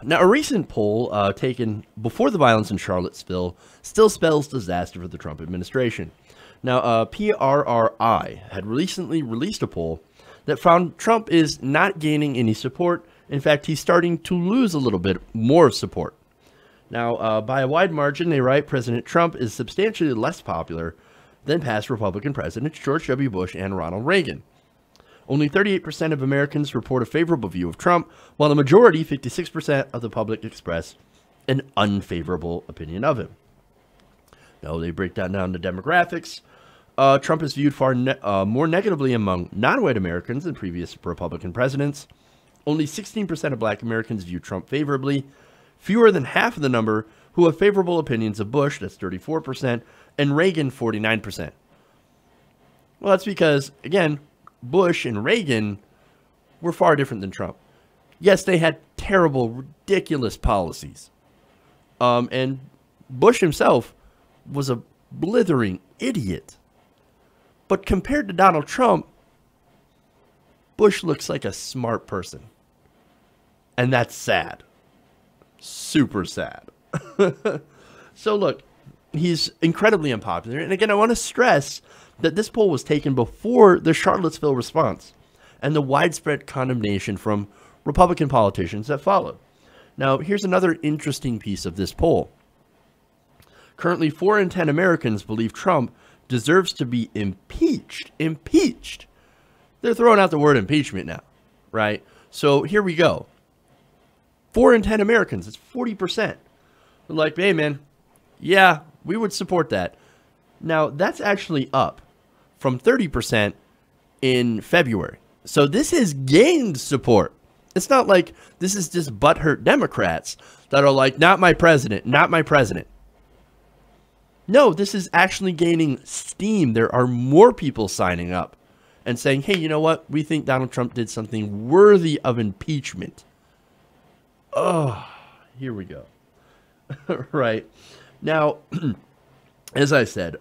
Now, a recent poll taken before the violence in Charlottesville still spells disaster for the Trump administration. Now, PRRI had recently released a poll that found Trump is not gaining any support. In fact, he's starting to lose a little bit more support. Now, by a wide margin, they write President Trump is substantially less popular than past Republican presidents George W. Bush and Ronald Reagan. Only 38% of Americans report a favorable view of Trump, while the majority, 56% of the public, express an unfavorable opinion of him. Now, they break that down to demographics. Trump is viewed far more negatively among non-white Americans than previous Republican presidents. Only 16% of black Americans view Trump favorably. Fewer than half of the number who have favorable opinions of Bush, that's 34%, and Reagan, 49%. Well, that's because, again, Bush and Reagan were far different than Trump. Yes, they had terrible, ridiculous policies. And Bush himself was a blithering idiot. But compared to Donald Trump, Bush looks like a smart person. And that's sad. Super sad. So look, he's incredibly unpopular. And again, I want to stress that this poll was taken before the Charlottesville response and the widespread condemnation from Republican politicians that followed. Now, here's another interesting piece of this poll. Currently, 4 in 10 Americans believe Trump deserves to be impeached. Impeached. They're throwing out the word impeachment now, right? So here we go. 4 in 10 Americans, it's 40%. They're like, hey, man, yeah, we would support that. Now, that's actually up from 30% in February. So this has gained support. It's not like this is just butthurt Democrats that are like, not my president, not my president. No, this is actually gaining steam. There are more people signing up and saying, hey, you know what? We think Donald Trump did something worthy of impeachment. Oh, here we go. Right. Now, as I said,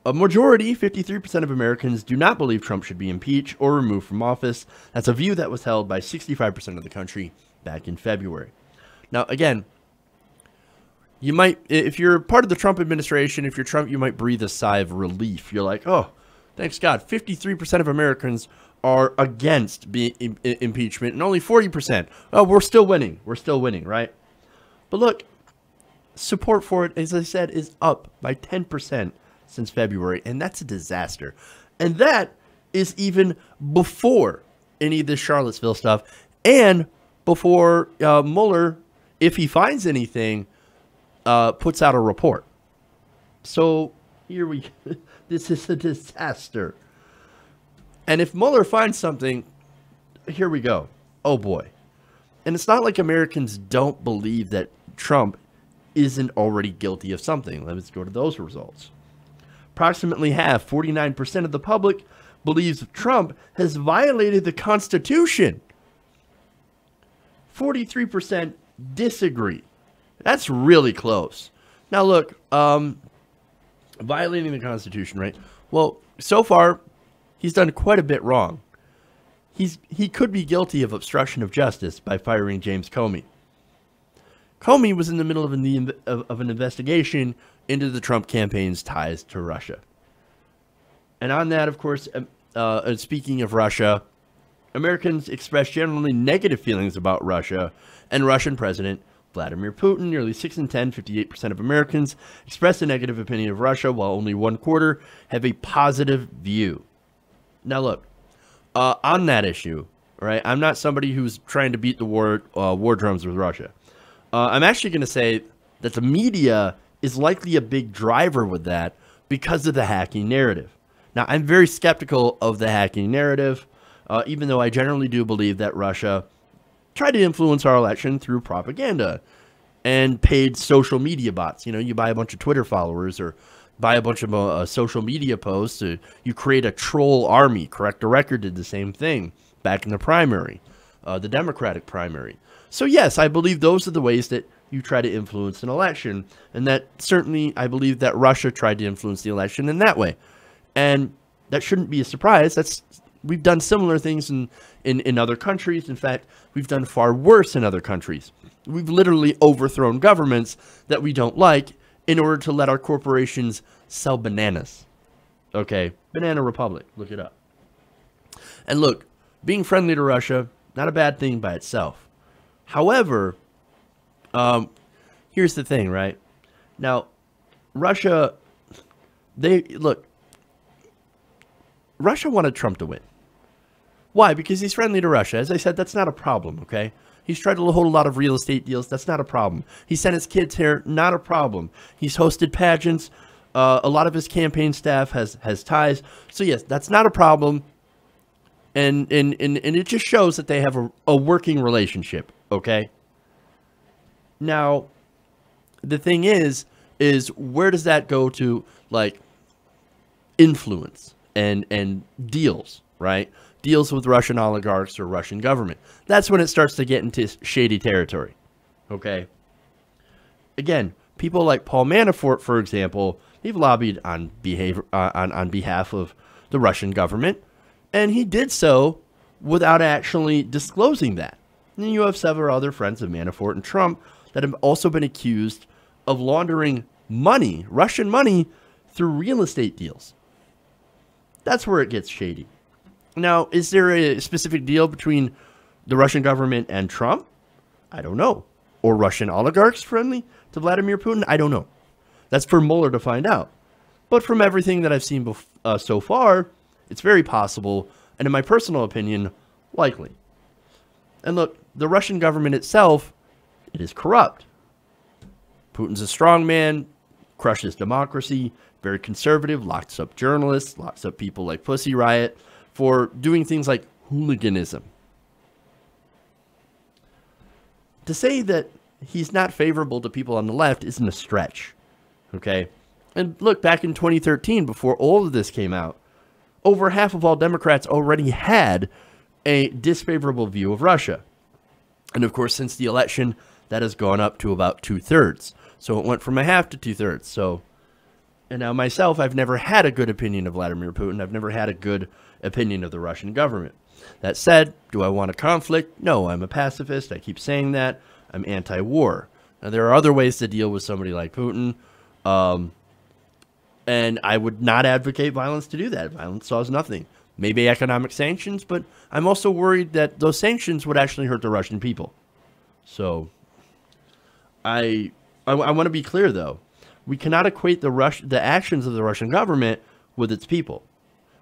a majority, 53% of Americans, do not believe Trump should be impeached or removed from office. That's a view that was held by 65% of the country back in February. Now, again, you might, if you're part of the Trump administration, if you're Trump, you might breathe a sigh of relief. You're like, oh, thanks God, 53% of Americans are against impeachment and only 40%. Oh, we're still winning. We're still winning, right? But look, support for it, as I said, is up by 10% since February, and that's a disaster. And that is even before any of this Charlottesville stuff and before Mueller, if he finds anything, puts out a report. So here we this is a disaster. And if Mueller finds something, here we go. Oh boy. And it's not like Americans don't believe that Trump isn't already guilty of something. Let's go to those results. Approximately half, 49% of the public, believes Trump has violated the Constitution. 43% disagree. That's really close. Now look, violating the Constitution, right? Well, so far, he's done quite a bit wrong. He could be guilty of obstruction of justice by firing James Comey. Comey was in the middle of an investigation into the Trump campaign's ties to Russia. And on that, of course, speaking of Russia, Americans express generally negative feelings about Russia and Russian President Vladimir Putin. Nearly 6 in 10, 58% of Americans express a negative opinion of Russia, while only 1/4 have a positive view. Now look, on that issue, right, I'm not somebody who's trying to beat the war drums with Russia. I'm actually going to say that the media is likely a big driver with that because of the hacking narrative. Now, I'm very skeptical of the hacking narrative, even though I generally do believe that Russia tried to influence our election through propaganda and paid social media bots. You know, you buy a bunch of Twitter followers or buy a bunch of social media posts. You create a troll army. Correct the Record did the same thing back in the primary, the Democratic primary. So yes, I believe those are the ways that you try to influence an election. And that certainly, I believe that Russia tried to influence the election in that way. And that shouldn't be a surprise. We've done similar things in other countries. In fact, we've done far worse in other countries. We've literally overthrown governments that we don't like in order to let our corporations sell bananas. Okay, Banana Republic, look it up. And look, being friendly to Russia, not a bad thing by itself. However, here's the thing, right? Now, Russia wanted Trump to win. Why? Because he's friendly to Russia. As I said, that's not a problem, okay? He's tried to hold a lot of real estate deals. That's not a problem. He sent his kids here. Not a problem. He's hosted pageants. A lot of his campaign staff has ties. So, yes, that's not a problem. And it just shows that they have a working relationship, okay? Now, the thing is where does that go to, like, influence and deals, right? Deals with Russian oligarchs or Russian government. That's when it starts to get into shady territory, okay? Again, people like Paul Manafort, for example, they've lobbied on behalf of the Russian government, and he did so without actually disclosing that. And then you have several other friends of Manafort and Trump that have also been accused of laundering money, Russian money, through real estate deals. That's where it gets shady. Now, is there a specific deal between the Russian government and Trump? I don't know. Or Russian oligarchs friendly to Vladimir Putin? I don't know. That's for Mueller to find out. But from everything that I've seen so far, it's very possible, and in my personal opinion, likely. And look, the Russian government itself, it is corrupt. Putin's a strong man, crushes democracy, very conservative, locks up journalists, locks up people like Pussy Riot for doing things like hooliganism. To say that he's not favorable to people on the left isn't a stretch, okay? And look, back in 2013, before all of this came out, over half of all Democrats already had a disfavorable view of Russia. And of course, since the election, that has gone up to about 2/3. So it went from a half to 2/3. So, and now myself, I've never had a good opinion of Vladimir Putin. I've never had a good opinion of the Russian government. That said, do I want a conflict? No, I'm a pacifist. I keep saying that. I'm anti-war. Now, there are other ways to deal with somebody like Putin. And I would not advocate violence to do that. Violence solves nothing. Maybe economic sanctions, but I'm also worried that those sanctions would actually hurt the Russian people. So, I want to be clear, though. We cannot equate the actions of the Russian government with its people.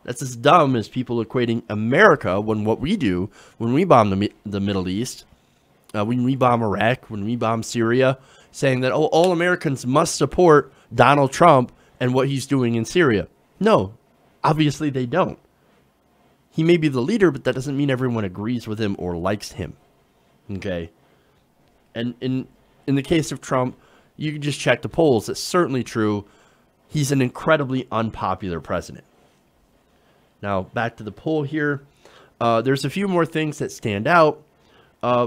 That's as dumb as people equating America when what we do when we bomb the Middle East, when we bomb Iraq, when we bomb Syria, saying that all Americans must support Donald Trump and what he's doing in Syria. No, obviously they don't. He may be the leader, but that doesn't mean everyone agrees with him or likes him. Okay? And in the case of Trump, you can just check the polls. It's certainly true. He's an incredibly unpopular president. Now, back to the poll here. There's a few more things that stand out.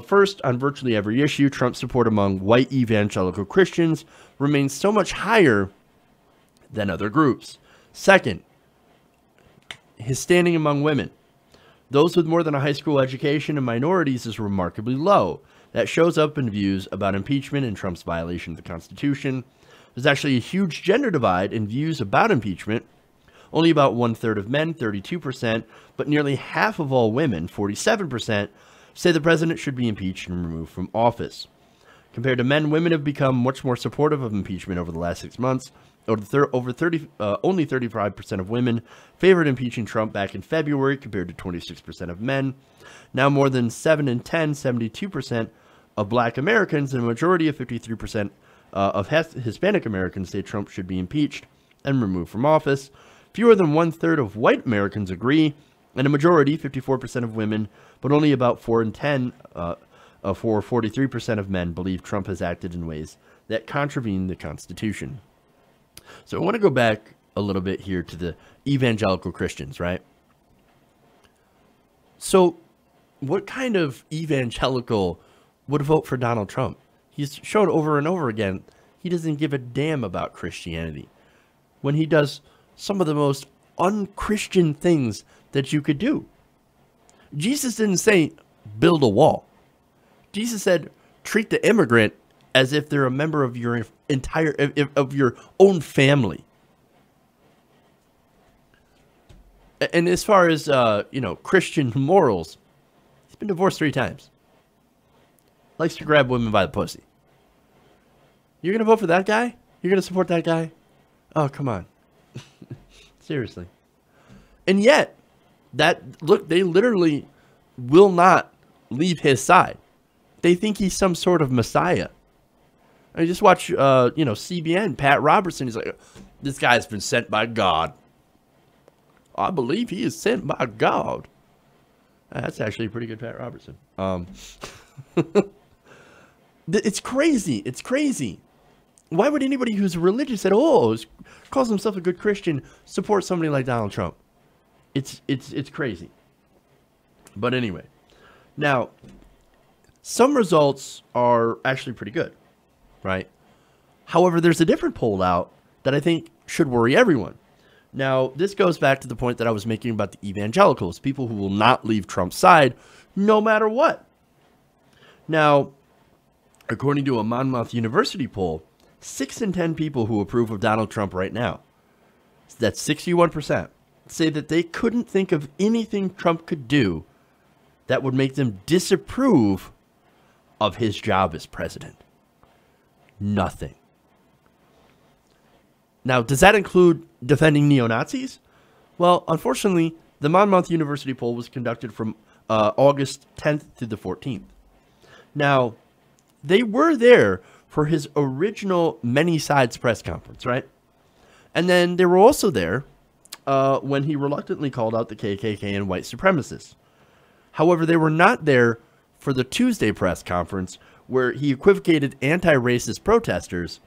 First, on virtually every issue, Trump's support among white evangelical Christians remains so much higher than other groups. Second, his standing among women. Those with more than a high school education and minorities is remarkably low. That shows up in views about impeachment and Trump's violation of the Constitution. There's actually a huge gender divide in views about impeachment. Only about 1/3 of men, 32%, but nearly half of all women, 47%, say the president should be impeached and removed from office. Compared to men, women have become much more supportive of impeachment over the last 6 months. Only 35% of women favored impeaching Trump back in February, compared to 26% of men. Now more than 7 in 10, 72% of black Americans and a majority of 53% of Hispanic Americans say Trump should be impeached and removed from office. Fewer than 1/3 of white Americans agree, and a majority, 54% of women, but only about 4 in 10, for 43% of men believe Trump has acted in ways that contravene the Constitution. So I want to go back a little bit here to the evangelical Christians, right? So what kind of evangelical would vote for Donald Trump? He's shown over and over again he doesn't give a damn about Christianity, when he does some of the most unchristian things that you could do. Jesus didn't say, build a wall. Jesus said, treat the immigrant as if they're a member of your entire, of your own family. And as far as, Christian morals, he's been divorced 3 times. Likes to grab women by the pussy. You're going to vote for that guy? You're going to support that guy? Oh, come on. Seriously. And yet, they literally will not leave his side. They think he's some sort of messiah. I just watch, CBN, Pat Robertson. He's like, this guy's been sent by God. I believe he is sent by God. That's actually a pretty good Pat Robertson. It's crazy. It's crazy. Why would anybody who's religious at all, calls himself a good Christian, support somebody like Donald Trump? It's crazy. But anyway, now, some results are actually pretty good, right? However, there's a different poll out that I think should worry everyone. Now, this goes back to the point that I was making about the evangelicals, people who will not leave Trump's side no matter what. Now, according to a Monmouth University poll, 6 in 10 people who approve of Donald Trump right now, that's 61%, say that they couldn't think of anything Trump could do that would make them disapprove of his job as president. Nothing. Now, does that include defending neo-Nazis? Well, unfortunately, the Monmouth University poll was conducted from August 10th to the 14th. Now, they were there for his original Many Sides press conference, right? And then they were also there when he reluctantly called out the KKK and white supremacists. However, they were not there for the Tuesday press conference where he equivocated anti-racist protesters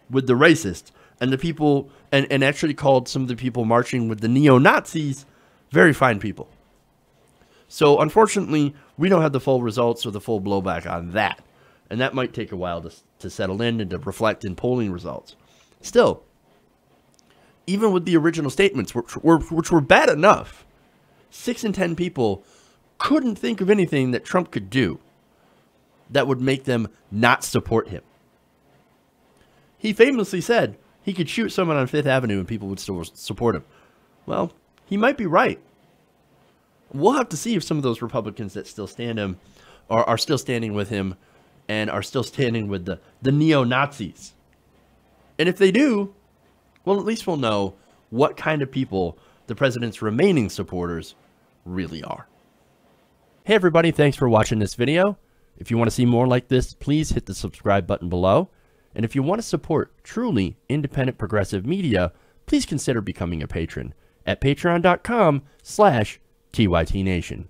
with the racists and the people, and actually called some of the people marching with the neo-Nazis very fine people. So, unfortunately, we don't have the full results or the full blowback on that. And that might take a while to settle in and to reflect in polling results. Still, even with the original statements, which were bad enough, 6 in 10 people couldn't think of anything that Trump could do that would make them not support him. He famously said he could shoot someone on Fifth Avenue and people would still support him. Well, he might be right. We'll have to see if some of those Republicans that still stand him are still standing with him and are still standing with the neo-Nazis. And if they do, well, at least we'll know what kind of people the president's remaining supporters really are. Hey everybody, thanks for watching this video. If you want to see more like this, please hit the subscribe button below. And if you want to support truly independent progressive media, please consider becoming a patron at patreon.com/TYTNation.